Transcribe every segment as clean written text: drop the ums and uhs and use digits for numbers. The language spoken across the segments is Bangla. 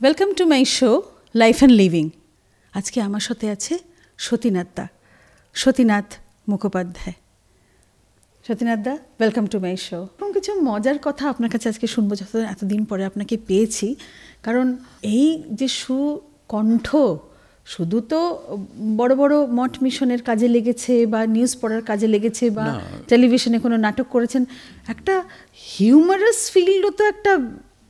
Welcome to my show life and living. আজকে আমার সাথে আছে সতীনাথ মুখোপাধ্যায়। সতীনাথদা, ওয়েলকাম টু মাই শো। এবং কিছু মজার কথা আপনার কাছে আজকে শুনবো, যত এতদিন পরে আপনাকে পেয়েছি। কারণ এই যে সুকণ্ঠ শুধু তো বড় বড় মঠ মিশনের কাজে লেগেছে বা নিউজ পড়ার কাজে লেগেছে বা টেলিভিশনে কোনো নাটক করেছেন, একটা হিউমারাস ফিল্ডও তো একটা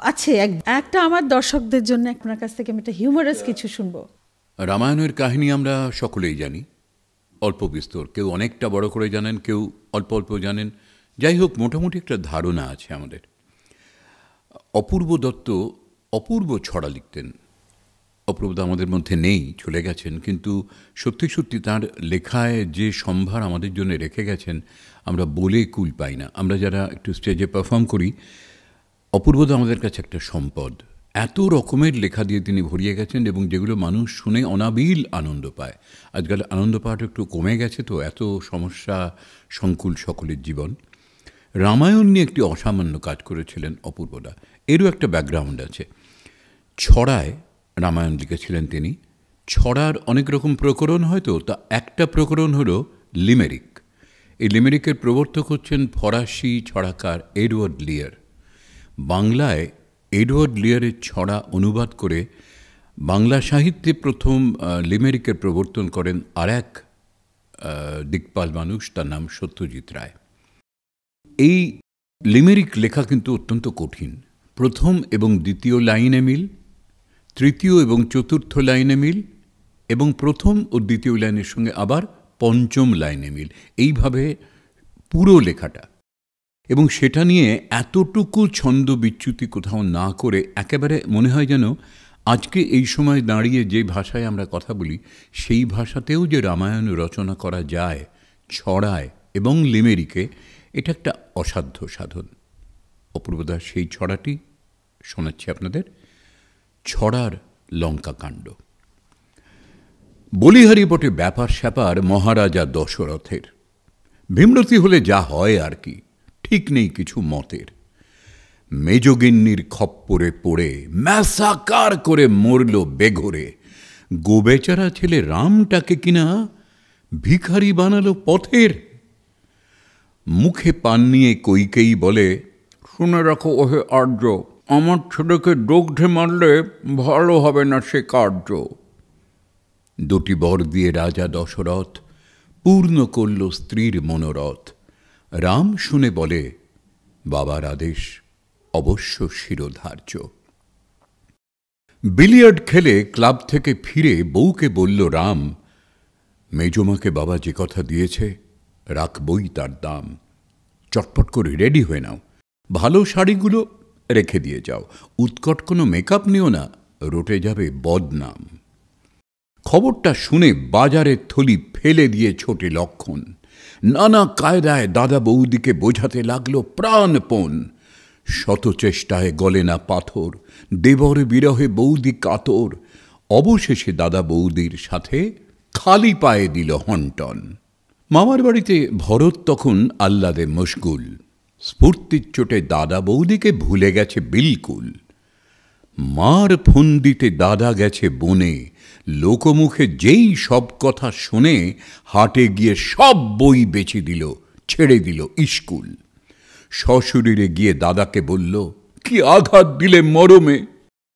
আছে। একটা আমার দর্শকদের জন্য আপনার কাছ থেকে আমি একটা হিউমারাস কিছু শুনবো। রামায়ণের কাহিনী আমরা সকলেই জানি, অল্প বিস্তর। কেউ অনেকটা বড় করে জানেন, কেউ অল্প অল্প জানেন। যাই হোক, মোটামুটি একটা ধারণা আছে আমাদের। অপূর্ব দত্ত অপূর্ব ছড়া লিখতেন। অপূর্বদা আমাদের মধ্যে নেই, চলে গেছেন, কিন্তু সত্যি সত্যি তার লেখায় যে সম্ভার আমাদের জন্য রেখে গেছেন আমরা বলে কুল পাই না। আমরা যারা একটু স্টেজে পারফর্ম করি, অপূর্বদা আমাদের কাছে একটা সম্পদ। এত রকমের লেখা দিয়ে তিনি ভরিয়ে গেছেন এবং যেগুলো মানুষ শুনে অনাবিল আনন্দ পায়। আজকাল আনন্দ পাওয়াটা একটু কমে গেছে, তো এত সমস্যা সংকুল সকলের জীবন। রামায়ণ নিয়ে একটি অসামান্য কাজ করেছিলেন অপূর্বদা। এরও একটা ব্যাকগ্রাউন্ড আছে। ছড়ায় রামায়ণ লিখেছিলেন তিনি। ছড়ার অনেক রকম প্রকরণ হয়তো, তা একটা প্রকরণ হলো লিমেরিক। এই লিমেরিকের প্রবর্তক হচ্ছেন ফরাসি ছড়াকার এডওয়ার্ড লিয়ার। বাংলায় এডওয়ার্ড লিয়ারের ছড়া অনুবাদ করে বাংলা সাহিত্যে প্রথম লিমেরিকের প্রবর্তন করেন আর এক দিকপাল মানুষ, তার নাম সত্যজিৎ রায়। এই লিমেরিক লেখা কিন্তু অত্যন্ত কঠিন। প্রথম এবং দ্বিতীয় লাইনে মিল, তৃতীয় এবং চতুর্থ লাইনে মিল, এবং প্রথম ও দ্বিতীয় লাইনের সঙ্গে আবার পঞ্চম লাইনে মিল, এইভাবে পুরো লেখাটা। এবং সেটা নিয়ে এতটুকু ছন্দ বিচ্যুতি কোথাও না করে একেবারে মনে হয় যেন আজকে এই সময় দাঁড়িয়ে যে ভাষায় আমরা কথা বলি সেই ভাষাতেও যে রামায়ণ রচনা করা যায় ছড়ায় এবং লিমেরিকে, এটা একটা অসাধ্য সাধন। অপূর্বদার সেই ছড়াটি শোনাচ্ছি আপনাদের। ছড়ার লঙ্কাকাণ্ড। বলিহারি বটে ব্যাপার স্যাপার মহারাজা দশরথের। ভীমরতি হলে যা হয় আর কি, ঠিক নেই কিছু মতের। মেজগিন্নির খপ্পরে পড়ে ম্যাসাকার করে মরল বেঘরে। গোবেচারা ছেলে রামটাকে কিনা ভিখারি বানালো পথের। মুখে পান নিয়ে কইকেই বলে, শুনে রাখো ওহে আর্য, আমার ছেলেকে দগ্ধে মারলে ভালো হবে না সে কার্য। দুটি বর দিয়ে রাজা দশরথ পূর্ণ করল স্ত্রীর মনোরথ। রাম শুনে বলে, বাবার আদেশ অবশ্য শিরোধার্য। বিলিয়ার্ড খেলে ক্লাব থেকে ফিরে বউকে বলল রাম, মেজমাকে বাবা যে কথা দিয়েছে রাখবই তার দাম। চটপট করে রেডি হয়ে নাও, ভালো শাড়িগুলো রেখে দিয়ে যাও, উৎকট কোনো মেকআপ নিও না, রটে যাবে বদনাম। খবরটা শুনে বাজারের থলি ফেলে দিয়ে ছোটে লক্ষণ। নানা কায়দায় দাদা বৌদিকে বোঝাতে লাগলো প্রাণপণ। শত চেষ্টায় গলে না পাথর, দেবর বিরহে বৌদি কাতর। অবশেষে দাদা বৌদির সাথে খালি পায়ে দিল হন্টন। মামার বাড়িতে ভরত তখন আহ্লাদে মশগুল। স্ফূর্তির চোটে দাদা বৌদিকে ভুলে গেছে বিলকুল। মার ফন্দিতে দাদা গেছে বনে, লোকমুখে যেই সব কথা শুনে হাটে গিয়ে সব বই বেচে দিল, ছেড়ে দিল স্কুল। সশরীরে গিয়ে দাদাকে বলল, কি আঘাত দিলে মরমে,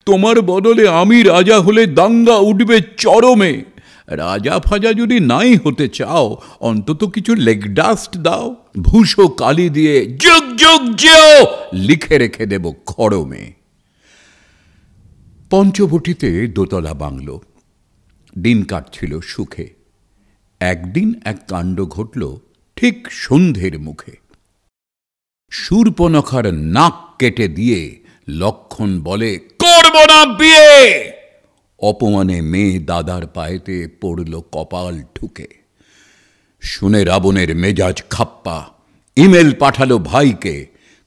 তোমার বদলে আমি রাজা হলে দাঙ্গা উঠবে চরমে। রাজা ফাজা যদি নাই হতে চাও, অন্তত কিছু লেগ ডাস্ট দাও, ভূষো কালি দিয়ে যুগ যুগ যেও লিখে রেখে দেব খড়মে। পঞ্চবটিতে দোতলা বাংলো, দিন কাটছিল সুখে। একদিন এক কাণ্ড ঘটল ঠিক সন্ধ্যের মুখে। শূর্পণখার নাক কেটে দিয়ে লক্ষণ বলে, করব না বিয়ে। অপমানে মেয়ে দাদার পায়েতে পড়ল কপাল ঠুকে। শুনে রাবণের মেজাজ খাপ্পা, ইমেল পাঠালো ভাইকে।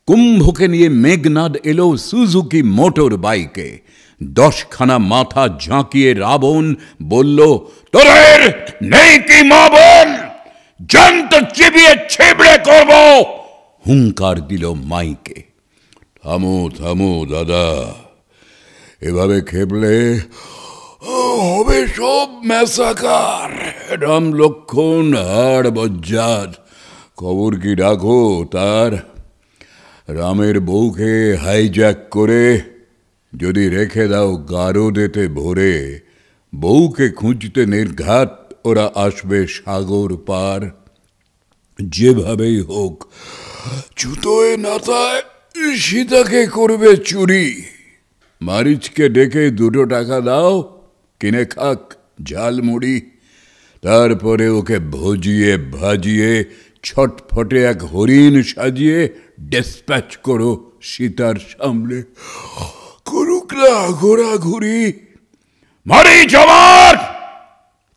কুম্ভকে নিয়ে মেঘনাদ এলো সুজুকি মোটর বাইকে। 10খানা মাথা ঝাঁকিয়ে রাবণ বলল, তোদের নেই কি মা বোন, জান্ত চিবিয়ে ছিবড়ে করব। হুঙ্কার দিল মাইকে, থামো থামো দাদা, এভাবে খেপলে হবে সব ম্যাসাকার। রাম লক্ষণ আর বজ্জাত খবর কি রাখো তার? রামের বউকে হাইজ্যাক করে যদি রেখে দাও গারদেতে ভরে, বউকে খুঁজতে নির্ঘাত ওরা আসবে সাগর পার। যেভাবেই হোক জুতোয় নাতায় সীতাকে করবে চুরি। মারিচকে ডেকে 2 টাকা দাও, কিনে খাক ঝালমুড়ি। তারপরে ওকে ভজিয়ে ভাজিয়ে ছটফটে এক হরিণ সাজিয়ে ডিসপ্যাচ করো সীতার সামনে। করুক না ঘোরাঘুরি। মারিচ আমার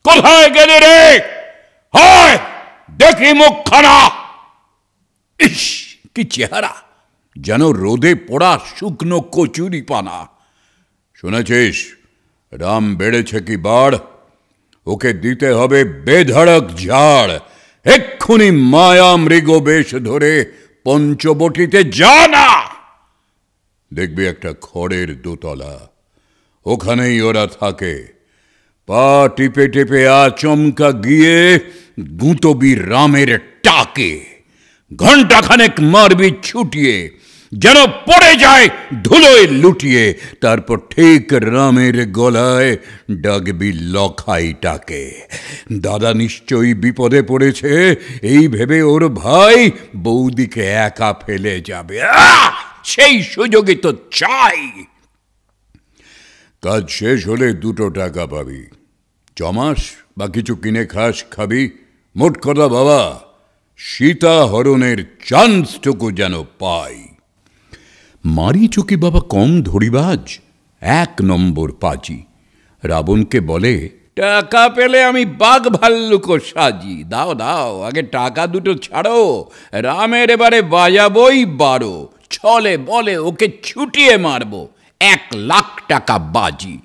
কোথায় গেলে রে? হয় দেখি মুখখানা। ইস কি চেহারা, যেন রোদে পোড়া শুকনো কচুরি পানা। শুনেছিস রাম বেড়েছে কি বাড়? ওকে দিতে হবে বেধড়ক ঝাড়। এক্ষুনি মায়া মৃগ বেশ ধরে পঞ্চবটিতে যা না। দেখবি একটা খড়ের দোতলা, ওখানেই ওরা থাকে। পা টিপে টিপে আচমকা গিয়ে গুঁতবি রামের টাকে। ঘণ্টাখানেক মারবি ছুটিয়ে, যেন পড়ে যায় ধুলোয় লুটিয়ে। তারপর ঠিক রামের গলায় ডাকবি লখাইটাকে। দাদা নিশ্চয়ই বিপদে পড়েছে এই ভেবে ওর ভাই বৌদিকে একা ফেলে যাবে। সেই সুযোগে তো চাই। কাজ শেষ হলে 2 টাকা পাবি। চমাস বা কিছু কিনে খাস খাবি। মোট কথা বাবা, সীতা হরণের চান্সটুকু যেন পাই। মারিচ কি বাবা কম ধরিবাজ? 1 নম্বর পাজি। রাবণকে বলে, টাকা পেলে আমি বাঘ ভাল্লুকও সাজি। দাও দাও আগে টাকা 2 ছাড়ো। রামের এবারে বাজাবই 12। ছলে বলে ওকে ছুটিয়ে মারবো। 1 লাখ টাকা বাজি।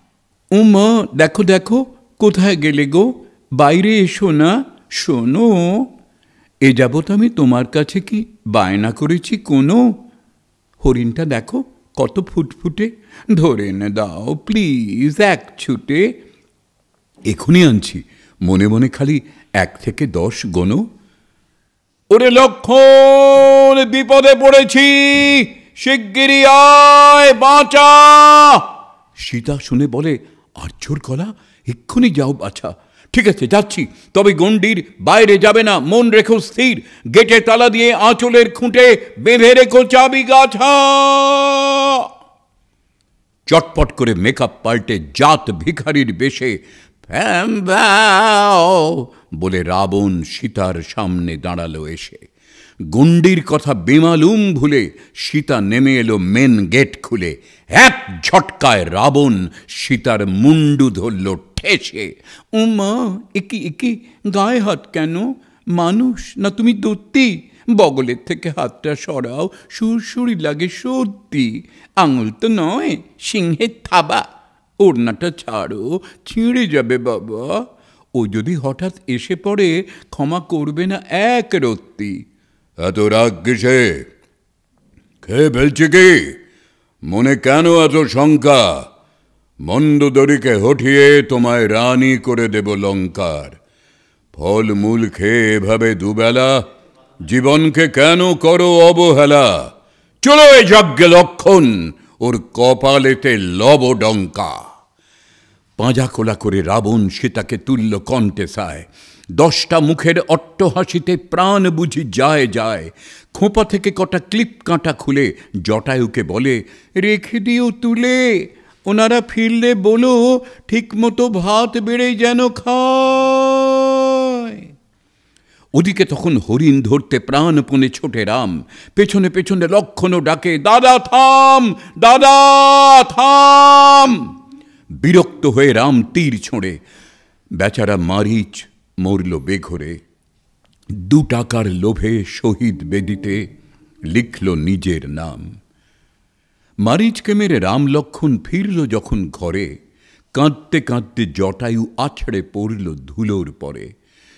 উমা দেখো দেখো কোথায় গেলে গো? বাইরে এসো না। শোনো, এ যাবৎ আমি তোমার কাছে কি বায়না করেছি কোনো? হরিণটা দেখো কত ফুটফুটে, ধরে না দাও প্লিজ 1 ছুটে। এখনই আনছি। মনে মনে খালি 1 থেকে 10 গোনো। ওরে লক্ষণ, বিপদে পড়েছি, শিগগিরি আয় বাঁচা। সীতা শুনে বলে, আর্যর গলা, এক্ষুনি যাও বাছা। ঠিক আছে যাচ্ছি, তবে গণ্ডির বাইরে যাবে না, মন রেখো স্থির। গেটে তালা দিয়ে আঁচলের খুঁটে বেঁধে রেখো চাবি গাছা। চটপট করে মেকআপ পাল্টে জাত ভিখারির বেশে বলে রাবণ সীতার সামনে দাঁড়ালো এসে। গুন্ডির কথা বেমালুম ভুলে সীতা নেমে এলো মেন গেট খুলে। 1 ঝটকায় রাবণ সীতার মুন্ডু ধরল ঠেসে। উমা একি একি গায়ে হাত কেন? মানুষ না তুমি দত্তি? বগলের থেকে হাতটা সরাও, সুরসুরি লাগে সত্যি। আঙুল তো নয়, সিংহের থাবা। ওড়নাটা ছাড়ো, ছিঁড়ে যাবে বাবা। ও যদি হঠাৎ এসে পড়ে ক্ষমা করবে না 1 রত্তি। এত রাগ কিসে? খেয়ে ফেলছে কি? মনে কেন এত শঙ্কা? মন্দোদরীকে হঠিয়ে তোমায় রানী করে দেব লঙ্কার। ফল মূল খেয়ে এভাবে দুবেলা জীবনকে কেন করো অবহেলা? চলো এ যজ্ঞে লক্ষণ, ওর কপালেতে লব ডঙ্কা। পাঁজা কোলা করে রাবণ সীতাকে তুল্য কণ্ঠে সায়। 10টা মুখের অট্টহাসিতে প্রাণ বুঝি যায় যায়। খোঁপা থেকে কটা ক্লিপ কাঁটা খুলে জটায়ুকে বলে, রেখে দিও তুলে। ওনারা ফিরলে বলো ঠিক মতো ভাত বেড়ে যেন খায়। ওদিকে তখন হরিণ ধরতে প্রাণপণে ছোটে রাম। পেছনে পেছনে লক্ষণও ডাকে, দাদা থাম, দাদা থাম। বিরক্ত হয়ে রাম তীর ছোঁড়ে। বেচারা মারিচ মরল বেঘরে। 2 টাকার লোভে শহীদ বেদিতে লিখল নিজের নাম। মারিচকে মেরে রাম লক্ষণ ফিরল যখন ঘরে, কাঁদতে কাঁদতে জটায়ু আছড়ে পড়ল ধুলোর পরে।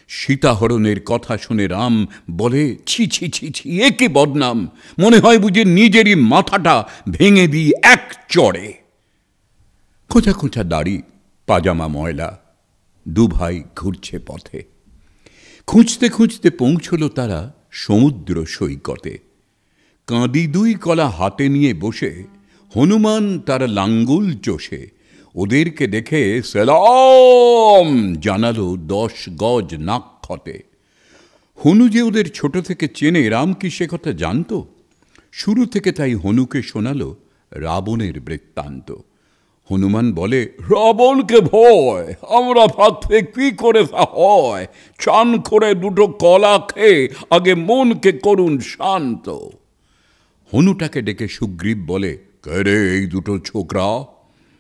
সীতাহরণের কথা শুনে রাম বলে, ছি ছি ছি ছি, এ কি বদনাম! মনে হয় বুঝি নিজেরই মাথাটা ভেঙে দিই 1 চড়ে। খোঁচা খোঁচা দাড়ি, পাজামা ময়লা, দু ভাই ঘুরছে পথে। খুঁজতে খুঁজতে পৌঁছল তারা সমুদ্র সৈকতে। কাঁদি দুই কলা হাতে নিয়ে বসে হনুমান তার লাঙ্গুল চষে ওদেরকে দেখে সেলাম জানালো 10 গজ নাক ক্ষতে। হনু যে ওদের ছোট থেকে চেনে, রাম কি সে কথা জানত? শুরু থেকে তাই হনুকে শোনালো রাবণের বৃত্তান্ত। হনুমান বলে, রাবণকে ভয় আমরা ভাবতে কি করে তা হয়, চান করে দুটো কলা খেয়ে আগে মনকে করুন শান্ত। হনুটাকে ডেকে সুগ্রীব বলে, কে রে এই দুটো ছোকরা?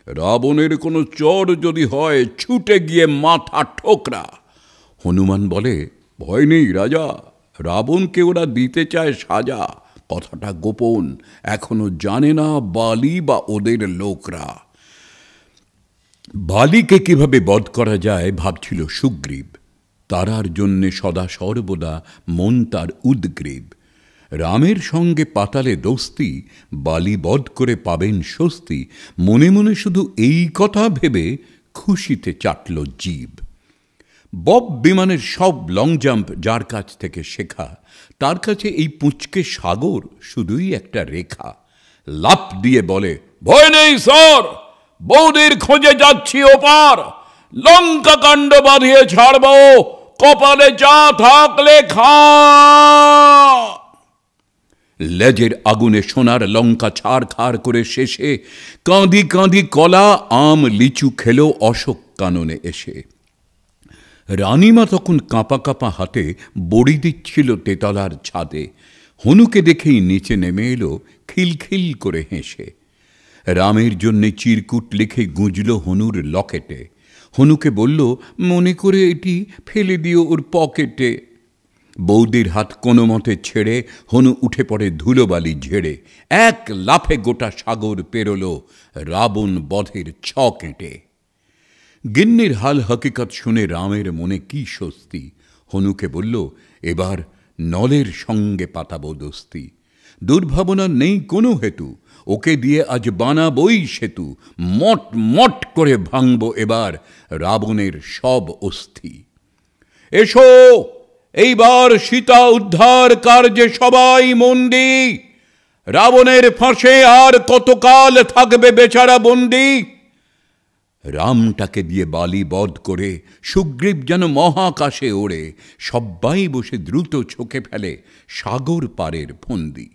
রাবণের কোনো চর যদি হয় ছুটে গিয়ে মাথা ঠোকরা। হনুমান বলে, ভয় নেই রাজা, রাবণকে ওরা দিতে চায় সাজা। কথাটা গোপন, এখনো জানে না বালি বা ওদের লোকরা। বালিকে কিভাবে বধ করা যায় ভাবছিল সুগ্রীব। তারার জন্যে সদা সর্বদা মন তার উদ্গ্রীব। রামের সঙ্গে পাতালে দোস্তি, বালি বধ করে পাবেন স্বস্তি। মনে মনে শুধু এই কথা ভেবে খুশিতে চাটল জীব। বব বিমানের সব লং জাম্প যার কাছ থেকে শেখা, তার কাছে এই পুঁচকে সাগর শুধুই একটা রেখা। লাফ দিয়ে বলে, ভয় নেই স্যার, বৌদির খোঁজে যাচ্ছি ওপার। লঙ্কা কাণ্ড বাঁধিয়ে ছাড়ব, কপালে যা থাকলে খা। লেজের আগুনে সোনার লঙ্কা ছাড়খাড় করে শেষে কাঁদি কাঁদি কলা আম লিচু খেলো অশোক কাননে এসে। রানীমা তখন কাঁপা কাঁপা হাতে বড়ি দিচ্ছিল তেতলার ছাদে। হনুকে দেখেই নিচে নেমে এলো খিলখিল করে হেসে। রামের জন্যে চিরকুট লিখে গুঁজল হনুর লকেটে। হনুকে বলল, মনে করে এটি ফেলে দিও ওর পকেটে। বৌদির হাত কোনো মতে ছেড়ে হনু উঠে পড়ে ধুলোবালি ঝেড়ে। এক লাফে গোটা সাগর পেরোল রাবণ বধের 6 কেঁটে। গিন্নির হাল হকিকত শুনে রামের মনে কি স্বস্তি। হনুকে বলল, এবার নলের সঙ্গে পাতাবো দোস্তি। দুর্ভাবনার নেই কোনো হেতু, ওকে দিয়ে আজ বানাবই সেতু। মট মট করে ভাঙব এবার রাবণের সব অস্থি। এসো এইবার সীতা উদ্ধার কার্যে সবাই মন্দি। রাবণের ফাঁসে আর কতকাল থাকবে বেচারা বন্দি। রামটাকে দিয়ে বালি বধ করে সুগ্রীব যেন মহাকাশে ওড়ে। সবাই বসে দ্রুত ছকে ফেলে সাগর পারের ফন্দি।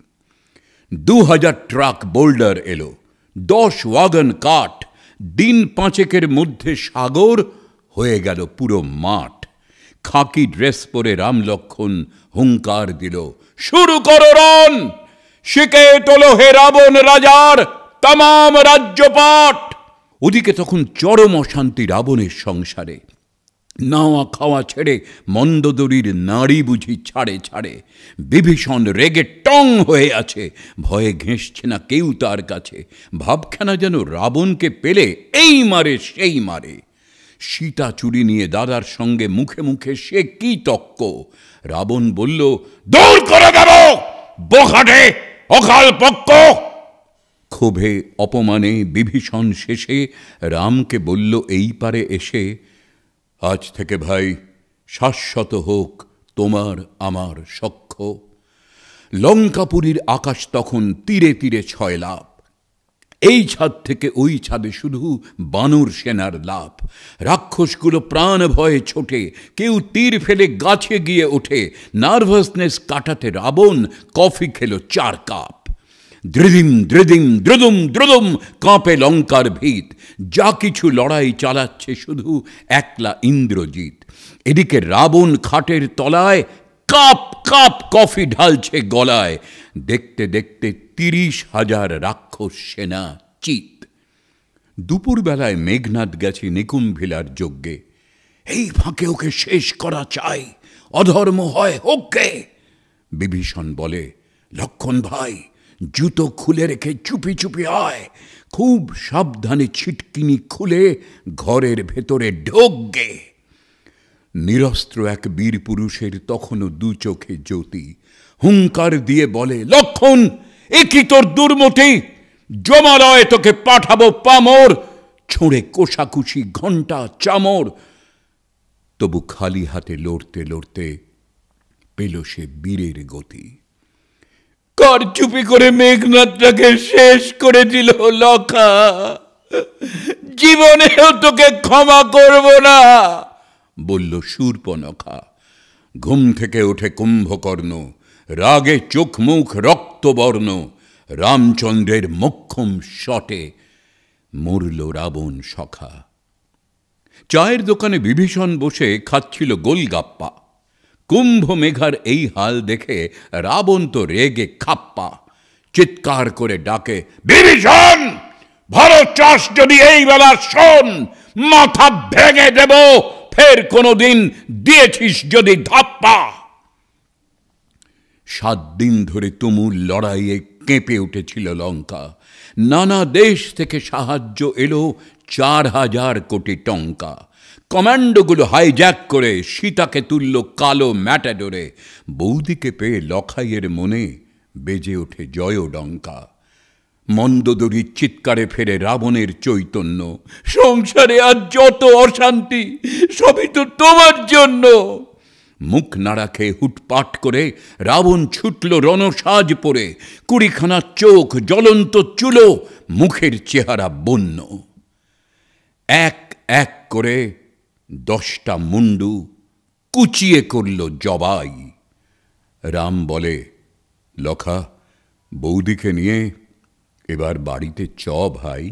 2000 ট্রাক বোল্ডার এলো, 10 ওয়াগন কাঠ। দিন 5 মধ্যে সাগর হয়ে গেল পুরো মাঠ। খাকি ড্রেস পরে রাম লক্ষণ হুঙ্কার দিল, শুরু করো রণ। শিখে তোলো হে রাবণ রাজার তামাম রাজ্যপাট। ওদিকে তখন চরম অশান্তি রাবণের সংসারে। নাওয়া খাওয়া ছেড়ে মন্দোদরীর নাড়ি বুঝি ছাড়ে ছাড়ে। বিভীষণ রেগে টং হয়ে আছে, ভয়ে ঘেঁষছে না কেউ তার কাছে। ভাবখানা যেন রাবণকে পেলে এই মারে সেই মারে। সীতা চুরি নিয়ে দাদার সঙ্গে মুখে মুখে সে কি তক্ক। রাবণ বলল, দূর করে দেব বোখাটে অকাল পক্ষ। ক্ষোভে অপমানে বিভীষণ শেষে রামকে বলল এই পারে এসে, আজ থেকে ভাই শাশ্বত হোক তোমার আমার সখ্য। লঙ্কাপুরীর আকাশ তখন তীরে তীরে 6 লাফ। এই ছাদ থেকে ওই ছাদে শুধু বানর সেনার লাভ। রাক্ষসগুলো প্রাণ ভয়ে ছোটে, কেউ তীর ফেলে গাছে গিয়ে ওঠে। নার্ভাসনেস কাটাতে রাবণ কফি খেলো 4 কাপ। দ্রিদিম দ্রিদিম দ্রুদুম দ্রুদুম কাঁপে লঙ্কার ভিত। যা কিছু লড়াই চালাচ্ছে শুধু একলা ইন্দ্রজিৎ। এদিকে রাবণ খাটের তলায় কাপ কাপ কফি ঢালছে গলায়। দেখতে দেখতে 30,000 রাক্ষস সেনা চিত। দুপুরবেলায় মেঘনাদ গেছে নিকুম্ভিলার যজ্ঞে। এই ফাঁকে ওকে শেষ করা চাই, অধর্ম হয় হোককে। বিভীষণ বলে, লক্ষণ ভাই জুতো খুলে রেখে চুপি চুপি আয়। খুব সাবধানে ছিটকিনি খুলে ঘরের ভেতরে ঢোকগে। নিরস্ত্র এক বীর পুরুষের তখনও 2 চোখে জ্যোতি। হুঙ্কার দিয়ে বলে, লক্ষণ এ কি তোর দুর্মতি? জমালয়ে তোকে পাঠাবো পামর। ছোঁড়ে কোষাকুষি, ঘণ্টা, চামর, তবু খালি হাতে লড়তে লড়তে পেল সে বীরের গতি। কারচুপি করে মেঘনাদটাকে শেষ করে দিল লখা। জীবনেও তোকে ক্ষমা করব না, বলল শূর্পণখা। ঘুম থেকে ওঠে কুম্ভকর্ণ, রাগে চোখ মুখ রক্তবর্ণ। রামচন্দ্রের মোক্ষম শটে মরল রাবণ সখা। চায়ের দোকানে বিভীষণ বসে খাচ্ছিল গোলগাপ্পা। কুম্ভ মেঘার এই হাল দেখে রাবণ তো রেগে খাপ্পা। চিৎকার করে ডাকে, বিভীষণ, ভারত চাষ যদি এই বেলা শোন, মাথা ভেঙে দেব ফের কোনোদিন দিয়েছিস যদি ধাপ্পা। 7 দিন ধরে তুমুল লড়াইয়ে কেঁপে উঠেছিল লঙ্কা। নানা দেশ থেকে সাহায্য এলো 4000 কোটি টঙ্কা। কমান্ডোগুলো হাইজ্যাক করে সীতাকে তুলল কালো ম্যাটাডোরে। বৌদিকে পেয়ে লখাইয়ের মনে বেজে ওঠে জয়ডঙ্কা। মন্দোদরীর চিৎকারে ফেরে রাবণের চৈতন্য, সংসারে আজ যত অশান্তি সবই তো তোমার জন্য। মুখ নাড়া খেয়ে হুটপাট করে রাবণ ছুটল রণসাজ পরে। 20খানা চোখ, জ্বলন্ত চুলো, মুখের চেহারা বন্য। এক এক করে 10টা মুন্ডু কুচিয়ে করল জবাই। রাম বলে, লখা, বৌদিকে নিয়ে এবার বাড়িতে চ ভাই।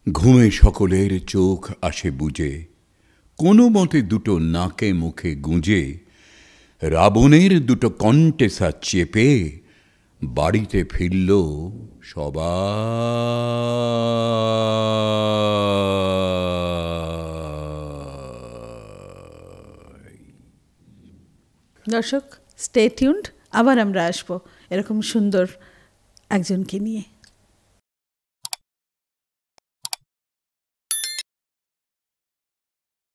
ঘুমে সকলের চোখ আসে বুজে, কোনো মতে দুটো নাকে মুখে গুঁজে রাবণের দুটো কণ্ঠেসা চেপে বাড়িতে ফিরল সবাই। দর্শক, স্টে টিউনড, আবার আমরা আসবো এরকম সুন্দর একজনকে নিয়ে।